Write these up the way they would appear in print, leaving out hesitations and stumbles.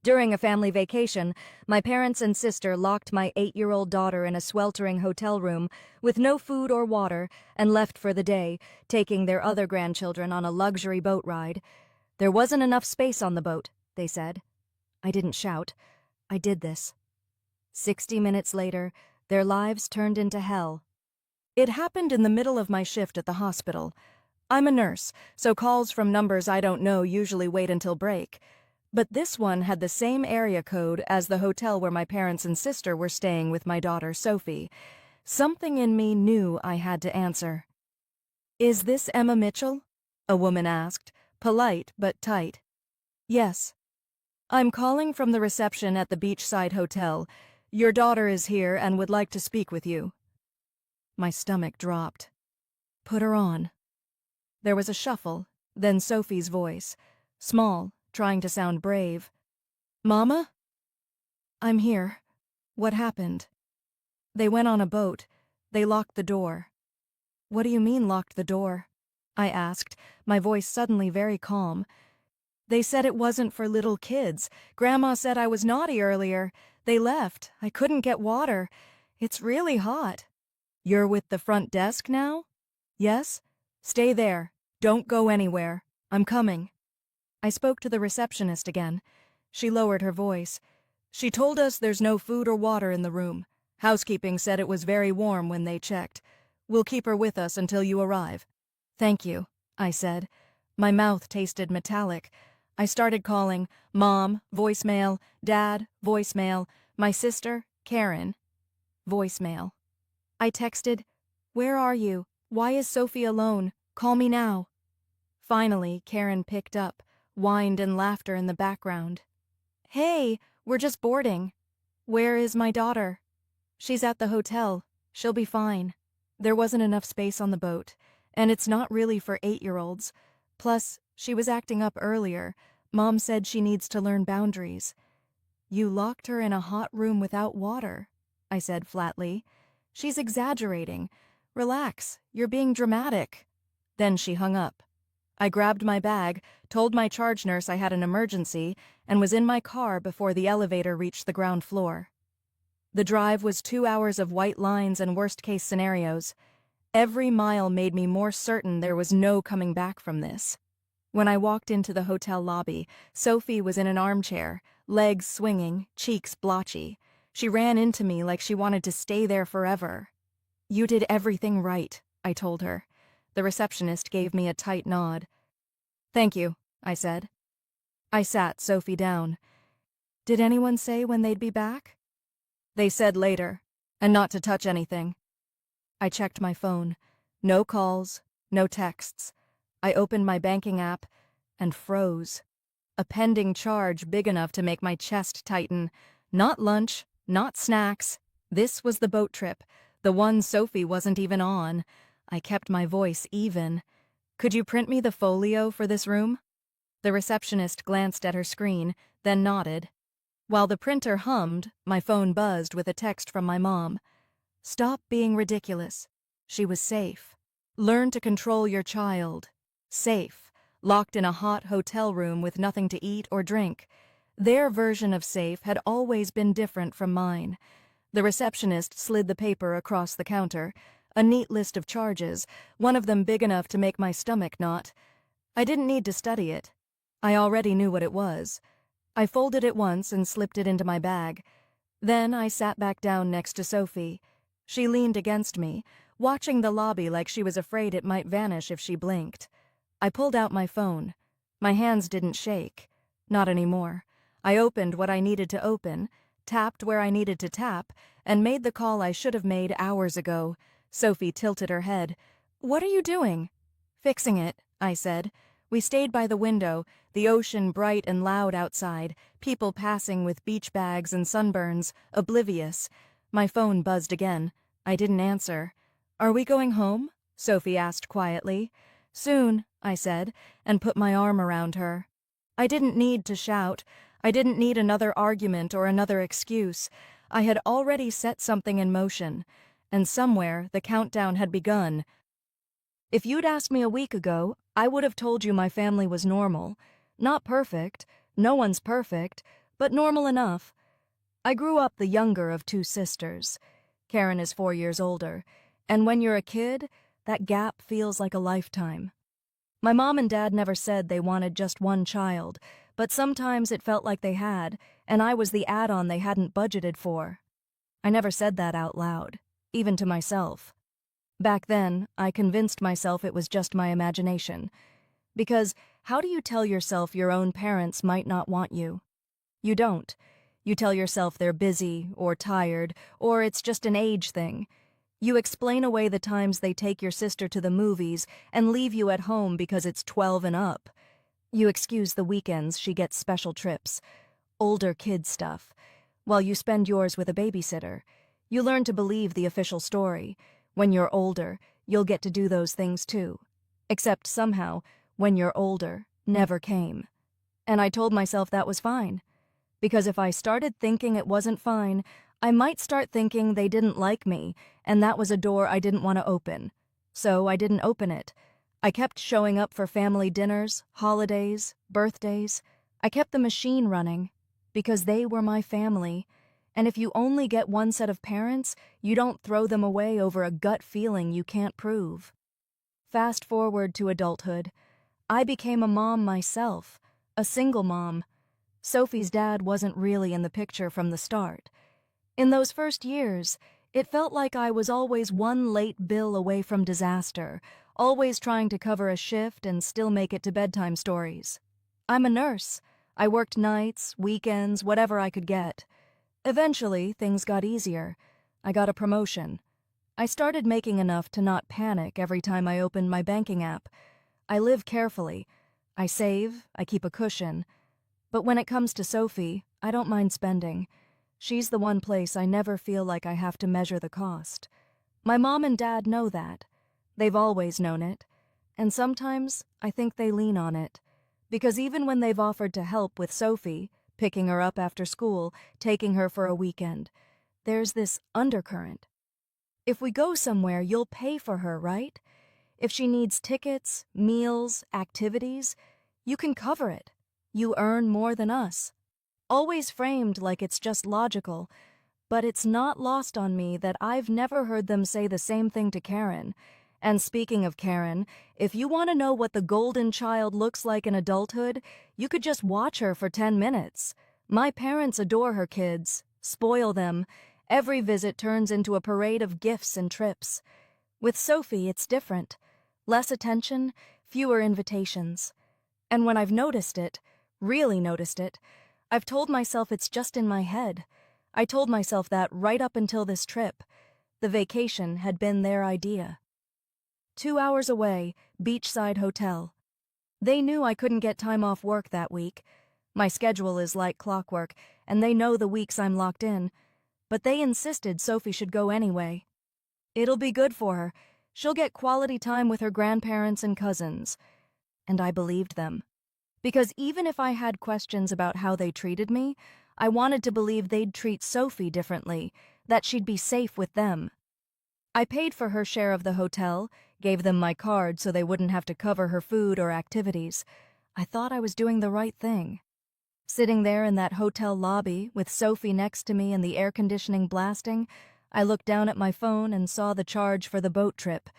During a family vacation, my parents and sister locked my 8-year-old daughter in a sweltering hotel room with no food or water and left for the day, taking their other grandchildren on a luxury boat ride. There wasn't enough space on the boat, they said. I didn't shout. I did this. 60 minutes later, their lives turned into hell. It happened in the middle of my shift at the hospital. I'm a nurse, so calls from numbers I don't know usually wait until break. But this one had the same area code as the hotel where my parents and sister were staying with my daughter, Sophie. Something in me knew I had to answer. "Is this Emma Mitchell?" a woman asked, polite but tight. "Yes. I'm calling from the reception at the beachside hotel. Your daughter is here and would like to speak with you." My stomach dropped. "Put her on." There was a shuffle, then Sophie's voice, small, trying to sound brave. "Mama?" "I'm here. What happened?" "They went on a boat. They locked the door." "What do you mean locked the door?" I asked, my voice suddenly very calm. "They said it wasn't for little kids. Grandma said I was naughty earlier. They left. I couldn't get water. It's really hot." "You're with the front desk now?" "Yes. Stay there. Don't go anywhere. I'm coming." I spoke to the receptionist again. She lowered her voice. "She told us there's no food or water in the room. Housekeeping said it was very warm when they checked. We'll keep her with us until you arrive." "Thank you," I said. My mouth tasted metallic. I started calling Mom, voicemail, Dad, voicemail, my sister, Karen, voicemail. I texted, "Where are you? Why is Sophie alone? Call me now." Finally, Karen picked up, whined and laughter in the background. "Hey, we're just boarding." "Where is my daughter?" "She's at the hotel. She'll be fine." There wasn't enough space on the boat, and it's not really for 8-year-olds. Plus, she was acting up earlier. Mom said she needs to learn boundaries. "You locked her in a hot room without water," I said flatly. "She's exaggerating. Relax, you're being dramatic." Then she hung up. I grabbed my bag, told my charge nurse I had an emergency, and was in my car before the elevator reached the ground floor. The drive was 2 hours of white lines and worst-case scenarios. Every mile made me more certain there was no coming back from this. When I walked into the hotel lobby, Sophie was in an armchair, legs swinging, cheeks blotchy. She ran into me like she wanted to stay there forever. "You did everything right," I told her. The receptionist gave me a tight nod. "Thank you," I said. I sat Sophie down. "Did anyone say when they'd be back?" "They said later, and not to touch anything." I checked my phone. No calls, no texts. I opened my banking app and froze. A pending charge big enough to make my chest tighten. Not lunch, not snacks. This was the boat trip, the one Sophie wasn't even on. I kept my voice even. "Could you print me the folio for this room?" The receptionist glanced at her screen, then nodded. While the printer hummed, my phone buzzed with a text from my mom. "Stop being ridiculous. She was safe. Learn to control your child. Safe. Locked in a hot hotel room with nothing to eat or drink." Their version of safe had always been different from mine. The receptionist slid the paper across the counter. A neat list of charges, one of them big enough to make my stomach knot. I didn't need to study it. I already knew what it was. I folded it once and slipped it into my bag. Then I sat back down next to Sophie. She leaned against me, watching the lobby like she was afraid it might vanish if she blinked. I pulled out my phone. My hands didn't shake. Not anymore. I opened what I needed to open, tapped where I needed to tap, and made the call I should have made hours ago. Sophie tilted her head. "What are you doing?" "Fixing it," I said. We stayed by the window, the ocean bright and loud outside, people passing with beach bags and sunburns, oblivious. My phone buzzed again. I didn't answer. "Are we going home?" Sophie asked quietly. "Soon," I said, and put my arm around her. I didn't need to shout. I didn't need another argument or another excuse. I had already set something in motion. And somewhere the countdown had begun. If you'd asked me a week ago, I would have told you my family was normal. Not perfect. No one's perfect. but normal enough. I grew up the younger of two sisters. Karen is 4 years older, and when you're a kid, that gap feels like a lifetime. My mom and dad never said they wanted just one child, but sometimes it felt like they had, and I was the add-on they hadn't budgeted for. I never said that out loud, even to myself. Back then, I convinced myself it was just my imagination. Because how do you tell yourself your own parents might not want you? You don't. You tell yourself they're busy, or tired, or it's just an age thing. You explain away the times they take your sister to the movies and leave you at home because it's 12 and up. You excuse the weekends she gets special trips, older kid stuff, while you spend yours with a babysitter. You learn to believe the official story. When you're older, you'll get to do those things too. Except somehow, when you're older, never came. And I told myself that was fine. Because if I started thinking it wasn't fine, I might start thinking they didn't like me, and that was a door I didn't want to open. So I didn't open it. I kept showing up for family dinners, holidays, birthdays. I kept the machine running, because they were my family. And if you only get one set of parents, you don't throw them away over a gut feeling you can't prove. Fast forward to adulthood. I became a mom myself, a single mom. Sophie's dad wasn't really in the picture from the start. In those first years, it felt like I was always one late bill away from disaster, always trying to cover a shift and still make it to bedtime stories. I'm a nurse. I worked nights, weekends, whatever I could get. Eventually, things got easier. I got a promotion. I started making enough to not panic every time I opened my banking app. I live carefully. I save, I keep a cushion. But when it comes to Sophie, I don't mind spending. She's the one place I never feel like I have to measure the cost. My mom and dad know that. They've always known it. And sometimes I think they lean on it. Because even when they've offered to help with Sophie, picking her up after school, taking her for a weekend, there's this undercurrent. If we go somewhere, you'll pay for her, right? If she needs tickets, meals, activities, you can cover it. You earn more than us. Always framed like it's just logical, but it's not lost on me that I've never heard them say the same thing to Karen. And speaking of Karen, if you want to know what the golden child looks like in adulthood, you could just watch her for 10 minutes. My parents adore her kids, spoil them. Every visit turns into a parade of gifts and trips. With Sophie, it's different. Less attention, fewer invitations. And when I've noticed it, really noticed it, I've told myself it's just in my head. I told myself that right up until this trip. The vacation had been their idea. 2 hours away, beachside hotel. They knew I couldn't get time off work that week. My schedule is like clockwork, and they know the weeks I'm locked in. But they insisted Sophie should go anyway. It'll be good for her. She'll get quality time with her grandparents and cousins. And I believed them. Because even if I had questions about how they treated me, I wanted to believe they'd treat Sophie differently, that she'd be safe with them. I paid for her share of the hotel, gave them my card so they wouldn't have to cover her food or activities. I thought I was doing the right thing. Sitting there in that hotel lobby with Sophie next to me and the air conditioning blasting, I looked down at my phone and saw the charge for the boat trip.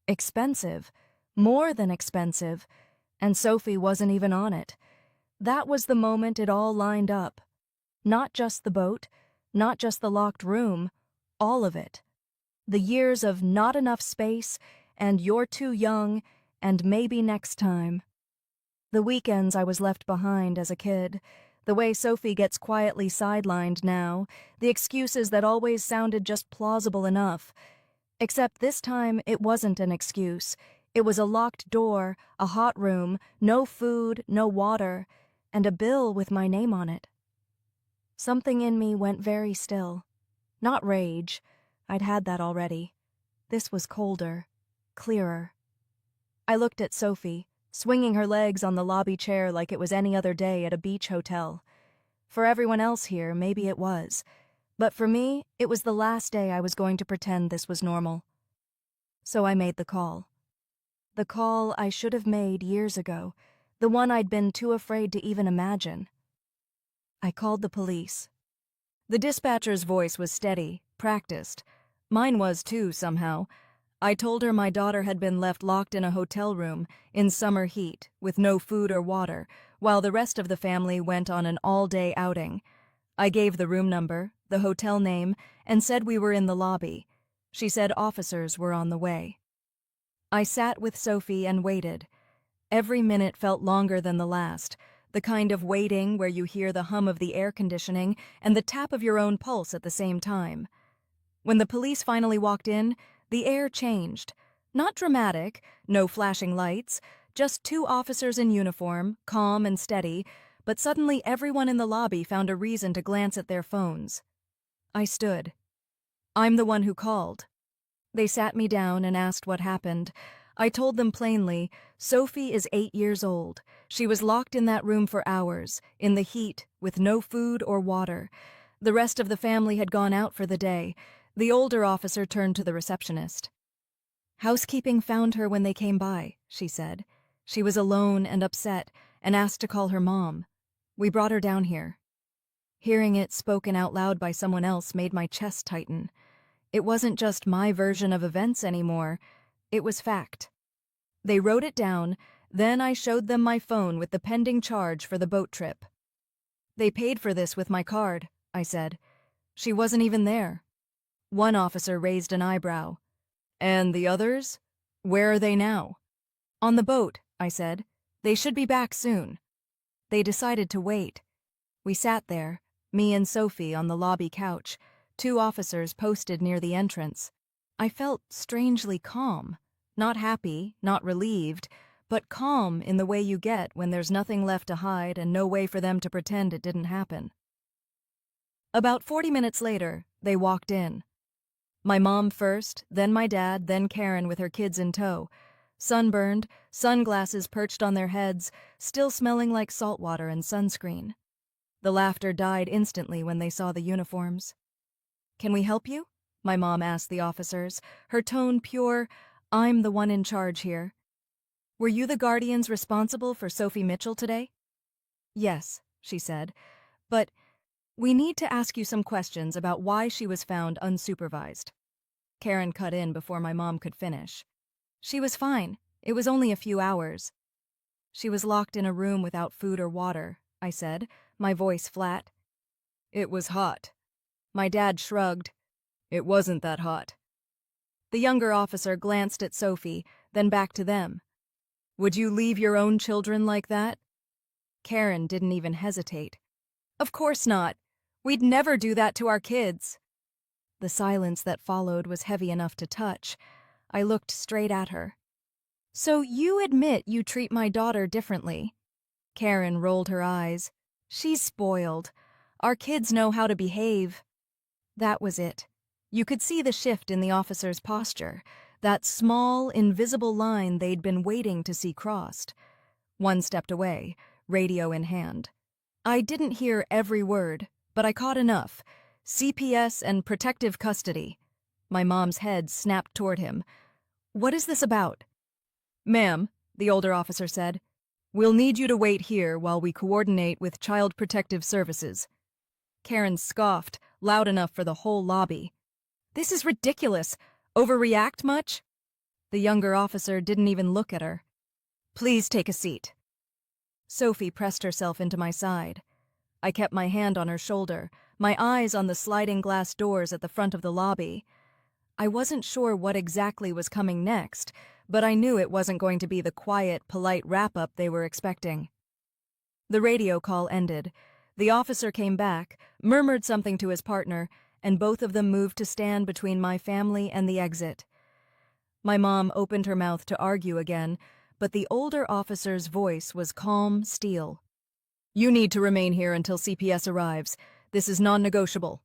Expensive. More than expensive. And Sophie wasn't even on it. That was the moment it all lined up. Not just the boat, not just the locked room, all of it. The years of not enough space, and you're too young, and maybe next time. The weekends I was left behind as a kid, the way Sophie gets quietly sidelined now, the excuses that always sounded just plausible enough. Except this time it wasn't an excuse. It was a locked door, a hot room, no food, no water, and a bill with my name on it. Something in me went very still. Not rage. I'd had that already. This was colder, clearer. I looked at Sophie, swinging her legs on the lobby chair like it was any other day at a beach hotel. For everyone else here, maybe it was. But for me, it was the last day I was going to pretend this was normal. So I made the call. The call I should have made years ago, the one I'd been too afraid to even imagine. I called the police. The dispatcher's voice was steady, practiced. Mine was too, somehow. I told her my daughter had been left locked in a hotel room in summer heat with no food or water, while the rest of the family went on an all-day outing. I gave the room number, the hotel name, and said we were in the lobby. She said officers were on the way. I sat with Sophie and waited. Every minute felt longer than the last, the kind of waiting where you hear the hum of the air conditioning and the tap of your own pulse at the same time. When the police finally walked in, the air changed. Not dramatic, no flashing lights, just two officers in uniform, calm and steady, but suddenly everyone in the lobby found a reason to glance at their phones. I stood. I'm the one who called. They sat me down and asked what happened. I told them plainly, Sophie is 8 years old. She was locked in that room for hours, in the heat, with no food or water. The rest of the family had gone out for the day. The older officer turned to the receptionist. Housekeeping found her when they came by, she said. She was alone and upset, and asked to call her mom. We brought her down here. Hearing it spoken out loud by someone else made my chest tighten. It wasn't just my version of events anymore. It was fact. They wrote it down, then I showed them my phone with the pending charge for the boat trip. They paid for this with my card, I said. She wasn't even there. One officer raised an eyebrow. And the others? Where are they now? On the boat, I said. They should be back soon. They decided to wait. We sat there, me and Sophie on the lobby couch, two officers posted near the entrance. I felt strangely calm. Not happy, not relieved, but calm in the way you get when there's nothing left to hide and no way for them to pretend it didn't happen. About 40 minutes later, they walked in. My mom first, then my dad, then Karen with her kids in tow. Sunburned, sunglasses perched on their heads, still smelling like salt water and sunscreen. The laughter died instantly when they saw the uniforms. Can we help you? My mom asked the officers, her tone pure, I'm the one in charge here. Were you the guardians responsible for Sophie Mitchell today? Yes, she said, but we need to ask you some questions about why she was found unsupervised. Karen cut in before my mom could finish. She was fine. It was only a few hours. She was locked in a room without food or water, I said, my voice flat. It was hot. My dad shrugged. It wasn't that hot. The younger officer glanced at Sophie, then back to them. Would you leave your own children like that? Karen didn't even hesitate. Of course not. We'd never do that to our kids. The silence that followed was heavy enough to touch. I looked straight at her. So you admit you treat my daughter differently? Karen rolled her eyes. She's spoiled. Our kids know how to behave. That was it. You could see the shift in the officer's posture, that small, invisible line they'd been waiting to see crossed. One stepped away, radio in hand. I didn't hear every word, but I caught enough. CPS and protective custody. My mom's head snapped toward him. What is this about? Ma'am, the older officer said, we'll need you to wait here while we coordinate with Child Protective Services. Karen scoffed, loud enough for the whole lobby. This is ridiculous. Overreact much? The younger officer didn't even look at her. Please take a seat. Sophie pressed herself into my side. I kept my hand on her shoulder, my eyes on the sliding glass doors at the front of the lobby. I wasn't sure what exactly was coming next, but I knew it wasn't going to be the quiet, polite wrap-up they were expecting. The radio call ended. The officer came back, murmured something to his partner, and both of them moved to stand between my family and the exit. My mom opened her mouth to argue again, but the older officer's voice was calm steel. You need to remain here until CPS arrives. This is non-negotiable.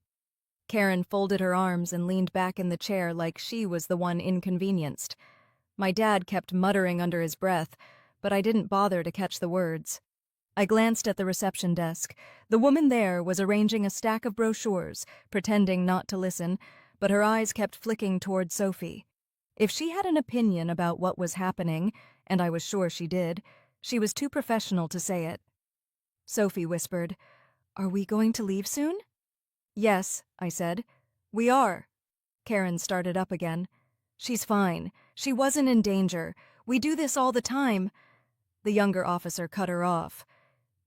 Karen folded her arms and leaned back in the chair like she was the one inconvenienced. My dad kept muttering under his breath, but I didn't bother to catch the words. I glanced at the reception desk. The woman there was arranging a stack of brochures, pretending not to listen, but her eyes kept flicking toward Sophie. If she had an opinion about what was happening, and I was sure she did, she was too professional to say it. Sophie whispered, Are we going to leave soon? Yes, I said. We are. Karen started up again. She's fine. She wasn't in danger. We do this all the time. The younger officer cut her off.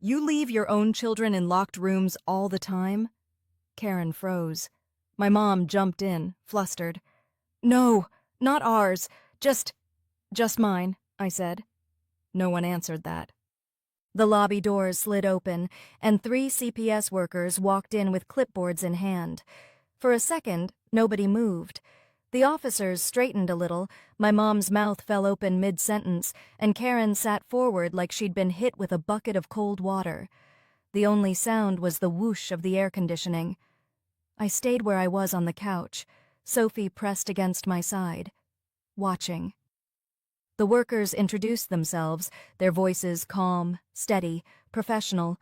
You leave your own children in locked rooms all the time? Karen froze. My mom jumped in, flustered. No, not ours. Just mine, I said. No one answered that. The lobby doors slid open, and 3 CPS workers walked in with clipboards in hand. For a second, nobody moved. The officers straightened a little, my mom's mouth fell open mid-sentence, and Karen sat forward like she'd been hit with a bucket of cold water. The only sound was the whoosh of the air conditioning. I stayed where I was on the couch, Sophie pressed against my side, watching. The workers introduced themselves, their voices calm, steady, professional,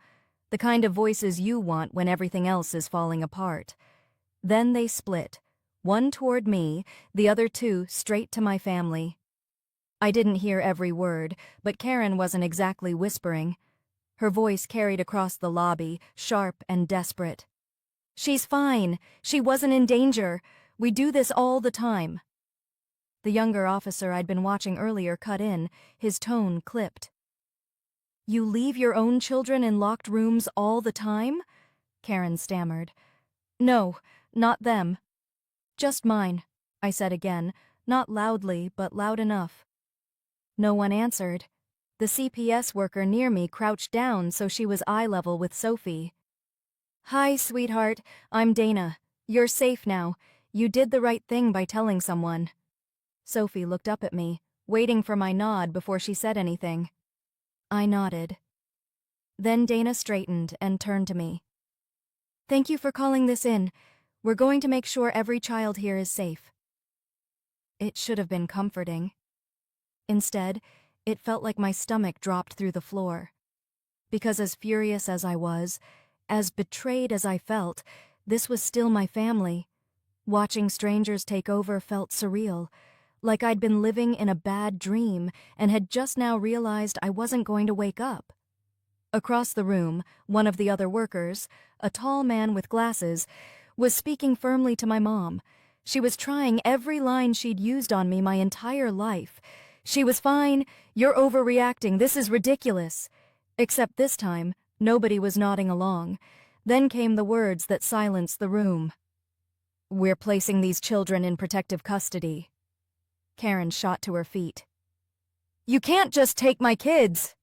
the kind of voices you want when everything else is falling apart. Then they split, one toward me, the other 2 straight to my family. I didn't hear every word, but Karen wasn't exactly whispering. Her voice carried across the lobby, sharp and desperate. She's fine. She wasn't in danger. We do this all the time. The younger officer I'd been watching earlier cut in, his tone clipped. You leave your own children in locked rooms all the time? Karen stammered. No, not them. Just mine, I said again, not loudly, but loud enough. No one answered. The CPS worker near me crouched down so she was eye level with Sophie. Hi, sweetheart, I'm Dana. You're safe now. You did the right thing by telling someone. Sophie looked up at me, waiting for my nod before she said anything. I nodded. Then Dana straightened and turned to me. Thank you for calling this in. We're going to make sure every child here is safe. It should have been comforting. Instead, it felt like my stomach dropped through the floor. Because as furious as I was, as betrayed as I felt, this was still my family. Watching strangers take over felt surreal, like I'd been living in a bad dream and had just now realized I wasn't going to wake up. Across the room, one of the other workers, a tall man with glasses, was speaking firmly to my mom. She was trying every line she'd used on me my entire life. She was fine. You're overreacting. This is ridiculous. Except this time, nobody was nodding along. Then came the words that silenced the room. We're placing these children in protective custody. Karen shot to her feet. You can't just take my kids!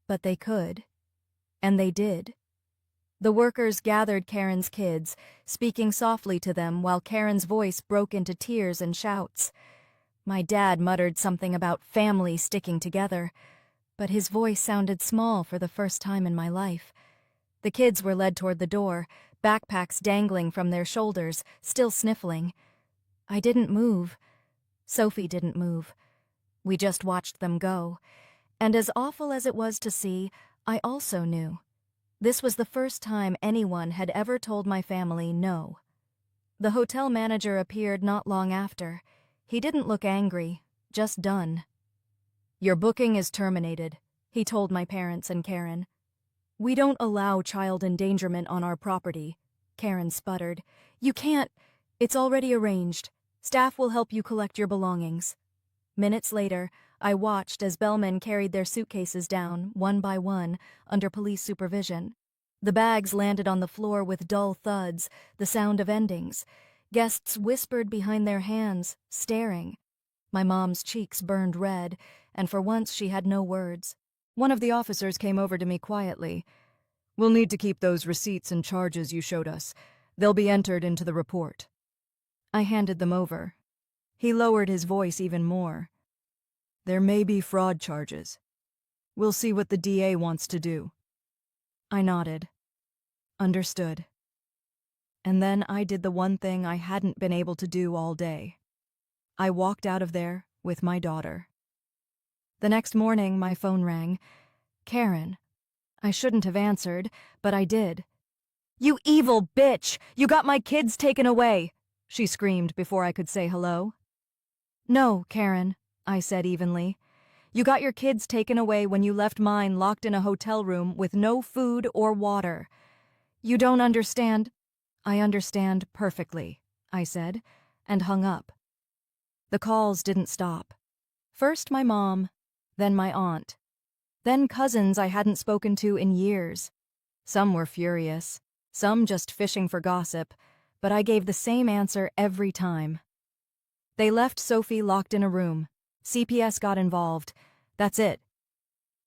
But they could. And they did. The workers gathered Karen's kids, speaking softly to them while Karen's voice broke into tears and shouts. My dad muttered something about family sticking together, but his voice sounded small for the first time in my life. The kids were led toward the door, backpacks dangling from their shoulders, still sniffling. I didn't move. Sophie didn't move. We just watched them go. And as awful as it was to see, I also knew. This was the first time anyone had ever told my family no. The hotel manager appeared not long after. He didn't look angry, just done. Your booking is terminated, he told my parents and Karen. We don't allow child endangerment on our property, Karen sputtered. You can't. It's already arranged. Staff will help you collect your belongings. Minutes later, I watched as bellmen carried their suitcases down, one by one, under police supervision. The bags landed on the floor with dull thuds, the sound of endings. Guests whispered behind their hands, staring. My mom's cheeks burned red, and for once she had no words. One of the officers came over to me quietly. We'll need to keep those receipts and charges you showed us. They'll be entered into the report. I handed them over. He lowered his voice even more. There may be fraud charges. We'll see what the DA wants to do. I nodded. Understood. And then I did the one thing I hadn't been able to do all day. I walked out of there with my daughter. The next morning, my phone rang. Karen. I shouldn't have answered, but I did. You evil bitch! You got my kids taken away! She screamed before I could say hello. No, Karen, I said evenly. You got your kids taken away when you left mine locked in a hotel room with no food or water. You don't understand. I understand perfectly, I said, and hung up. The calls didn't stop. First my mom, then my aunt, then cousins I hadn't spoken to in years. Some were furious, some just fishing for gossip, but I gave the same answer every time. They left Sophie locked in a room. CPS got involved. That's it.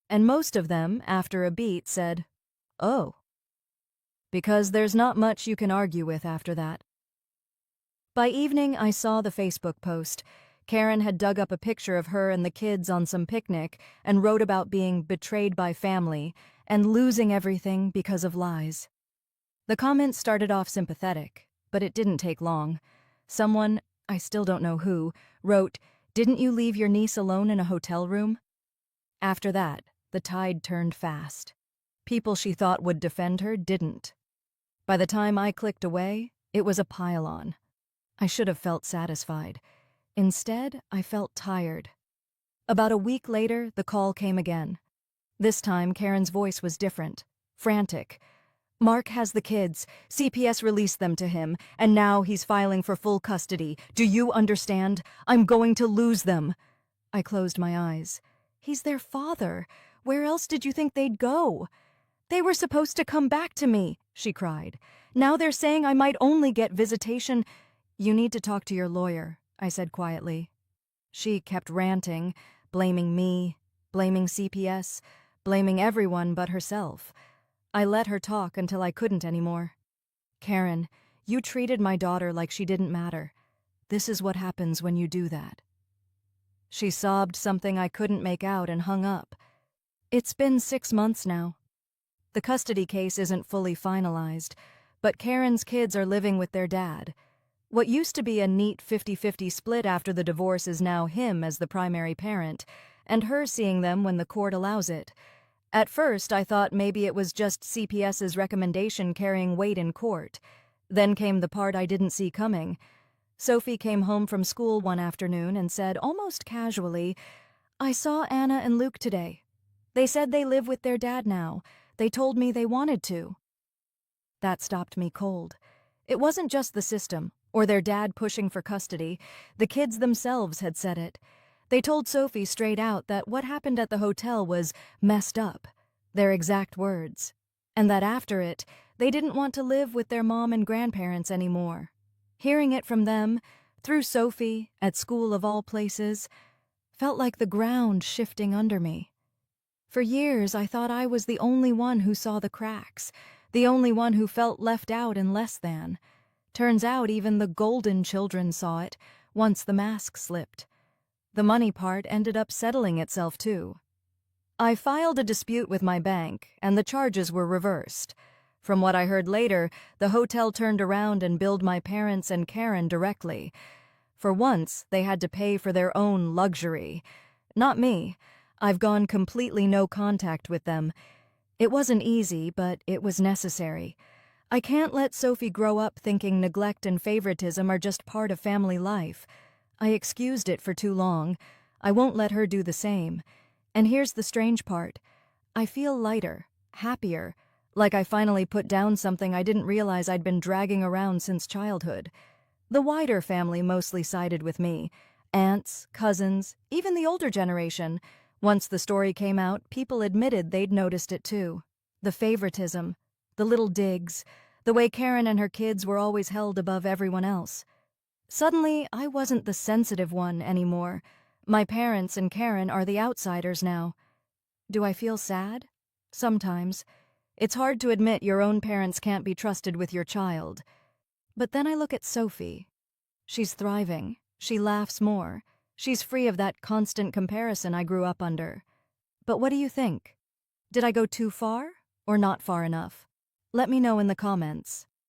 And most of them, after a beat, said, "Oh." Because there's not much you can argue with after that. By evening, I saw the Facebook post. Karen had dug up a picture of her and the kids on some picnic and wrote about being betrayed by family and losing everything because of lies. The comments started off sympathetic, but it didn't take long. Someone, I still don't know who, wrote, "Didn't you leave your niece alone in a hotel room?" After that, the tide turned fast. People she thought would defend her didn't. By the time I clicked away, it was a pile-on. I should have felt satisfied. Instead, I felt tired. About a week later, the call came again. This time, Karen's voice was different, frantic. "Mark has the kids. CPS released them to him, and now he's filing for full custody. Do you understand? I'm going to lose them." I closed my eyes. He's their father. Where else did you think they'd go? "They were supposed to come back to me," she cried. "Now they're saying I might only get visitation." "You need to talk to your lawyer," I said quietly. She kept ranting, blaming me, blaming CPS, blaming everyone but herself. I let her talk until I couldn't anymore. "Karen, you treated my daughter like she didn't matter. This is what happens when you do that." She sobbed something I couldn't make out and hung up. It's been 6 months now. The custody case isn't fully finalized, but Karen's kids are living with their dad. What used to be a neat 50-50 split after the divorce is now him as the primary parent, and her seeing them when the court allows it. At first, I thought maybe it was just CPS's recommendation carrying weight in court. Then came the part I didn't see coming. Sophie came home from school one afternoon and said, almost casually, "I saw Anna and Luke today. They said they live with their dad now. They told me they wanted to." That stopped me cold. It wasn't just the system, or their dad pushing for custody. The kids themselves had said it. They told Sophie straight out that what happened at the hotel was messed up, their exact words, and that after it, they didn't want to live with their mom and grandparents anymore. Hearing it from them, through Sophie, at school of all places, felt like the ground shifting under me. For years, I thought I was the only one who saw the cracks, the only one who felt left out and less than. Turns out even the golden children saw it, once the mask slipped. The money part ended up settling itself too. I filed a dispute with my bank, and the charges were reversed. From what I heard later, the hotel turned around and billed my parents and Karen directly. For once, they had to pay for their own luxury. Not me. I've gone completely no contact with them. It wasn't easy, but it was necessary. I can't let Sophie grow up thinking neglect and favoritism are just part of family life. I excused it for too long. I won't let her do the same. And here's the strange part. I feel lighter, happier, like I finally put down something I didn't realize I'd been dragging around since childhood. The wider family mostly sided with me. Aunts, cousins, even the older generation. Once the story came out, people admitted they'd noticed it too. The favoritism, the little digs, the way Karen and her kids were always held above everyone else. Suddenly, I wasn't the sensitive one anymore. My parents and Karen are the outsiders now. Do I feel sad? Sometimes. It's hard to admit your own parents can't be trusted with your child. But then I look at Sophie. She's thriving. She laughs more. She's free of that constant comparison I grew up under. But what do you think? Did I go too far or not far enough? Let me know in the comments.